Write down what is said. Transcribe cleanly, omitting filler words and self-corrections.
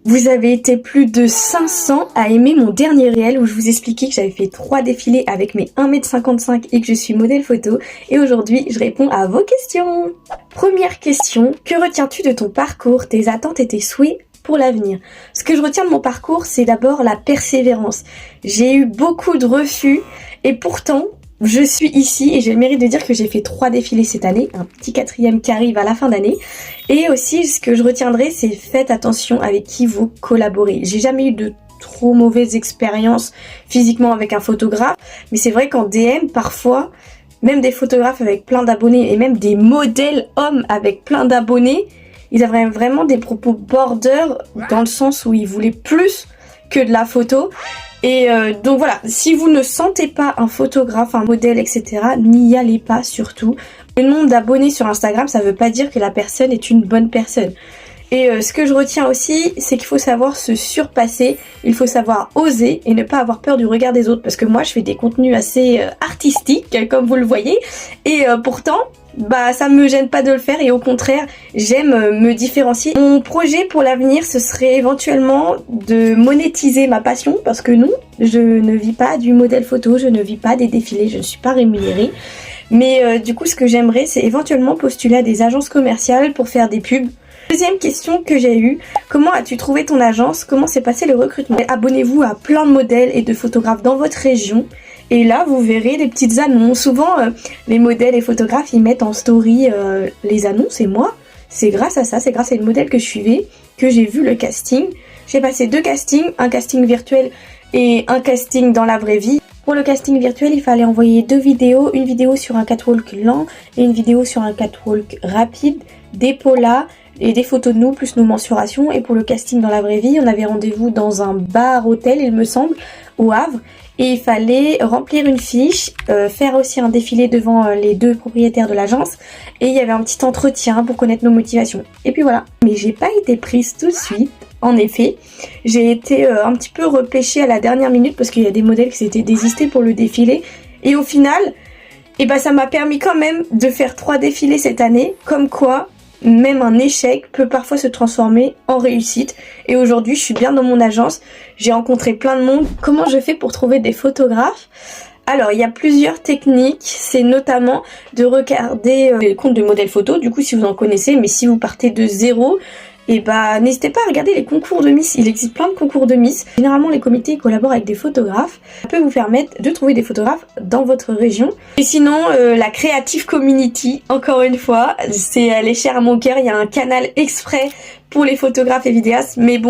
Vous avez été plus de 500 à aimer mon dernier réel où je vous expliquais que j'avais fait 3 défilés avec mes 1m55 et que je suis modèle photo. Et aujourd'hui, je réponds à vos questions. Première question, que retiens-tu de ton parcours, tes attentes et tes souhaits pour l'avenir? Ce que je retiens de mon parcours, c'est d'abord la persévérance. J'ai eu beaucoup de refus et pourtant, je suis ici et j'ai le mérite de dire que j'ai fait 3 défilés cette année, un petit 4e qui arrive à la fin d'année. Et aussi, ce que je retiendrai, c'est faites attention avec qui vous collaborez. J'ai jamais eu de trop mauvaises expériences physiquement avec un photographe, mais c'est vrai qu'en DM, parfois, même des photographes avec plein d'abonnés et même des modèles hommes avec plein d'abonnés, ils avaient vraiment des propos border dans le sens où ils voulaient plus que de la photo. Et donc voilà, si vous ne sentez pas un photographe, un modèle, etc., n'y allez pas surtout. Le nombre d'abonnés sur Instagram, ça veut pas dire que la personne est une bonne personne. Et ce que je retiens aussi, c'est qu'il faut savoir se surpasser, il faut savoir oser et ne pas avoir peur du regard des autres. Parce que moi, je fais des contenus assez artistiques, comme vous le voyez, et pourtant, bah ça me gêne pas de le faire et au contraire j'aime me différencier. Mon projet pour l'avenir ce serait éventuellement de monétiser ma passion parce que non, je ne vis pas du modèle photo, je ne vis pas des défilés, je ne suis pas rémunérée. Mais du coup ce que j'aimerais c'est éventuellement postuler à des agences commerciales pour faire des pubs. Deuxième question que j'ai eue, comment as-tu trouvé ton agence? Comment s'est passé le recrutement? Abonnez-vous à plein de modèles et de photographes dans votre région. Et là, vous verrez les petites annonces. Souvent, les modèles et photographes, ils mettent en story les annonces. Et moi, c'est grâce à ça, c'est grâce à une modèle que je suivais, que j'ai vu le casting. J'ai passé 2 castings, un casting virtuel et un casting dans la vraie vie. Pour le casting virtuel, il fallait envoyer 2 vidéos. Une vidéo sur un catwalk lent et une vidéo sur un catwalk rapide, des polas et des photos de nous, plus nos mensurations. Et pour le casting dans la vraie vie, on avait rendez-vous dans un bar-hôtel, il me semble, au Havre. Et il fallait remplir une fiche, faire aussi un défilé devant les 2 propriétaires de l'agence. Et il y avait un petit entretien pour connaître nos motivations. Et puis voilà. Mais j'ai pas été prise tout de suite. En effet, j'ai été un petit peu repêchée à la dernière minute parce qu'il y a des modèles qui s'étaient désistés pour le défilé. Et au final, eh ben, ça m'a permis quand même de faire 3 défilés cette année. Comme quoi, même un échec peut parfois se transformer en réussite. Et aujourd'hui, je suis bien dans mon agence. J'ai rencontré plein de monde. Comment je fais pour trouver des photographes? Alors, il y a plusieurs techniques. C'est notamment de regarder les comptes de modèles photos. Du coup, si vous en connaissez, mais si vous partez de zéro, et bah n'hésitez pas à regarder les concours de Miss, il existe plein de concours de Miss. Généralement les comités collaborent avec des photographes. Ça peut vous permettre de trouver des photographes dans votre région. Et sinon la Creative Community, encore une fois, elle est chère à mon cœur, il y a un canal exprès pour les photographes et vidéastes, mais bon,